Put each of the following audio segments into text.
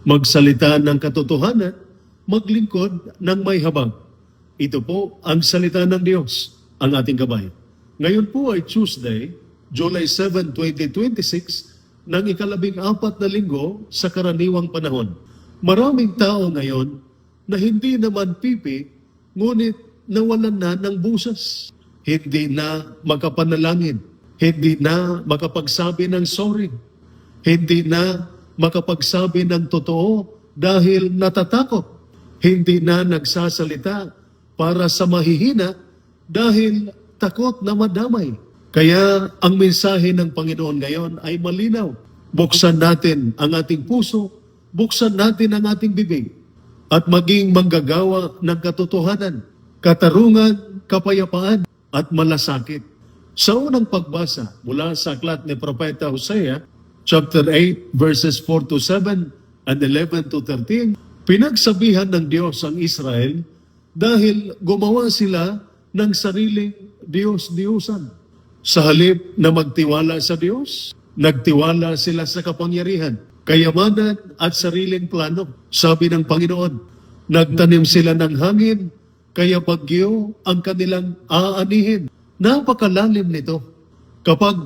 magsalita ng katotohanan, maglingkod ng may habag. Ito po ang salita ng Diyos, ang ating gabay. Ngayon po ay Tuesday, July 7, 2026, ng ika-14 na linggo sa karaniwang panahon. Maraming tao ngayon na hindi naman pipi, ngunit nawalan na ng busas. Hindi na makapanalangin. Hindi na makapagsabi ng sorry. Hindi na makapagsabi ng totoo dahil natatakot. Hindi na nagsasalita para sa mahihina dahil takot na madamay. Kaya ang mensahe ng Panginoon ngayon ay malinaw. Buksan natin ang ating puso, buksan natin ang ating bibig, at maging manggagawa ng katotohanan, katarungan, kapayapaan, at malasakit. Sa unang pagbasa mula sa aklat ni Propeta Hosea, chapter 8, verses 4 to 7 and 11 to 13, pinagsabihan ng Diyos ang Israel dahil gumawa sila ng sariling Diyos-Diyosan. Sa halip na magtiwala sa Diyos, nagtiwala sila sa kapangyarihan, kayamanan at sariling plano. Sabi ng Panginoon, nagtanim sila ng hangin, kaya bagyo ang kanilang aanihin. Napakalalim nito. Kapag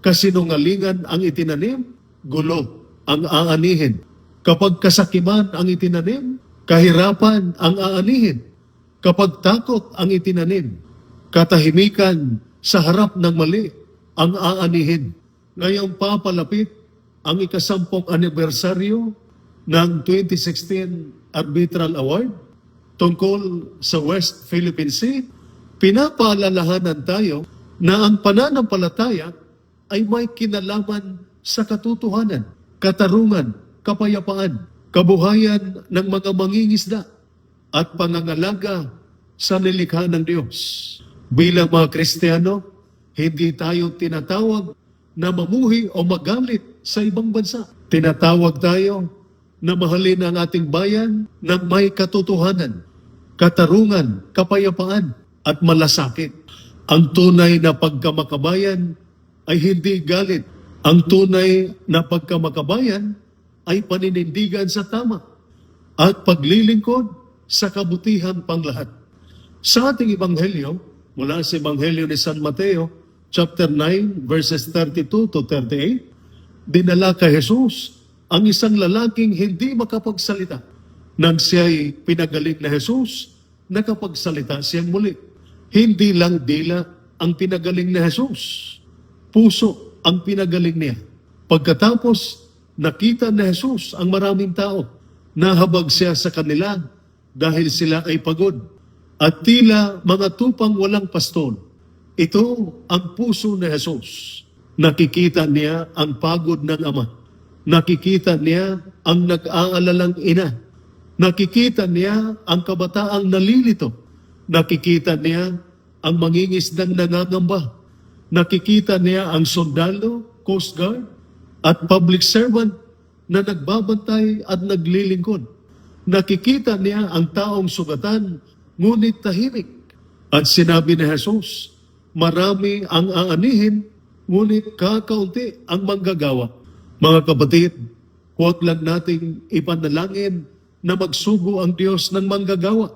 kasinungalingan ang itinanim, gulo ang aanihin. Kapag kasakiman ang itinanim, kahirapan ang aanihin. Kapag takot ang itinanim, katahimikan sa harap ng mali ang aanihin. Ngayong papalapit ang ika-10 anibersaryo ng 2016 Arbitral Award tungkol sa West Philippine Sea, pinapaalalahanan tayo na ang pananampalataya ay may kinalaman sa katotohanan, katarungan, kapayapaan, kabuhayan ng mga mangingisda at pangangalaga sa nilikha ng Diyos. Bilang mga Kristiyano, hindi tayo tinatawag na mamuhi o magalit sa ibang bansa. Tinatawag tayo na mahalin ang ating bayan ng may katotohanan, katarungan, kapayapaan, at malasakit. Ang tunay na pagkamakabayan ay hindi galit. Ang tunay na pagkamakabayan ay paninindigan sa tama at paglilingkod sa kabutihan panglahat. Sa ating Ebanghelyo, mula sa Ebanghelyo ni San Mateo, chapter 9, verses 32 to 38, dinala kay Jesus ang isang lalaking hindi makapagsalita. Nang siya'y pinagaling na Jesus, nakapagsalita siyang muli. Hindi lang dila ang pinagaling ni Jesus, puso ang pinagaling niya. Pagkatapos, nakita ni Jesus ang maraming tao. Nahabag siya sa kanila dahil sila ay pagod at tila mga tupang walang pastol. Ito ang puso ni Jesus. Nakikita niya ang pagod ng ama. Nakikita niya ang nag-aalalang ina. Nakikita niya ang kabataang nalilito. Nakikita niya ang mangingisdang nangangamba. Nakikita niya ang sundalo, Coast Guard, at public servant na nagbabantay at naglilingkod. Nakikita niya ang taong sugatan, ngunit tahimik. At sinabi ni Jesus, marami ang aanihin, ngunit kakaunti ang manggagawa. Mga kapatid, huwag lang nating ipanalangin na magsugo ang Diyos ng manggagawa.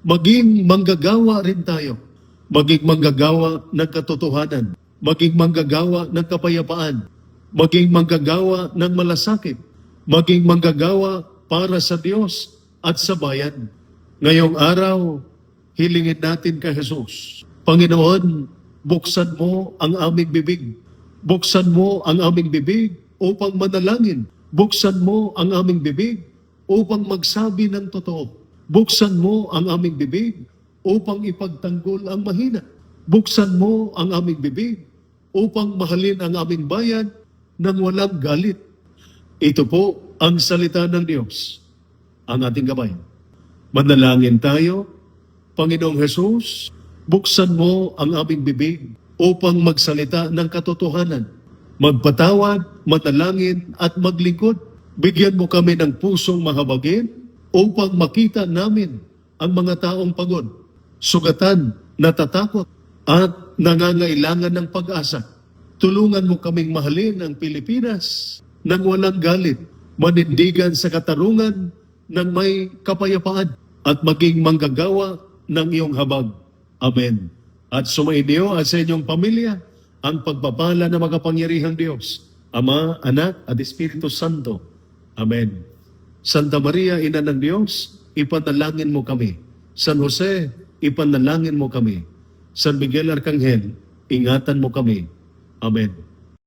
Maging manggagawa rin tayo. Maging manggagawa ng katotohanan. Maging manggagawa ng kapayapaan. Maging manggagawa ng malasakit. Maging manggagawa para sa Diyos at sa bayan. Ngayong araw, hilingin natin kay Jesus, Panginoon, buksan mo ang aming bibig. Buksan mo ang aming bibig upang manalangin. Buksan mo ang aming bibig upang magsabi ng totoo. Buksan mo ang aming bibig upang ipagtanggol ang mahina. Buksan mo ang aming bibig upang mahalin ang aming bayan nang walang galit. Ito po ang salita ng Diyos, ang ating gabay. Manalangin tayo. Panginoong Jesus, buksan mo ang aming bibig upang magsalita ng katotohanan, magpatawad, manalangin at maglingkod. Bigyan mo kami ng pusong mahabagin upang makita namin ang mga taong pagod, sugatan, natatakot, at nangangailangan ng pag-asa. Tulungan mo kaming mahalin ang Pilipinas nang walang galit, manindigan sa katarungan ng may kapayapaan, at maging manggagawa ng iyong habag. Amen. At sumainyo at sa inyong pamilya ang pagpapala ng makapangyarihang Diyos, Ama, Anak, at Espiritu Santo. Amen. Santa Maria, Ina ng Diyos, ipanalangin mo kami. San Jose, ipanalangin mo kami. San Miguel Arcangel, ingatan mo kami. Amen.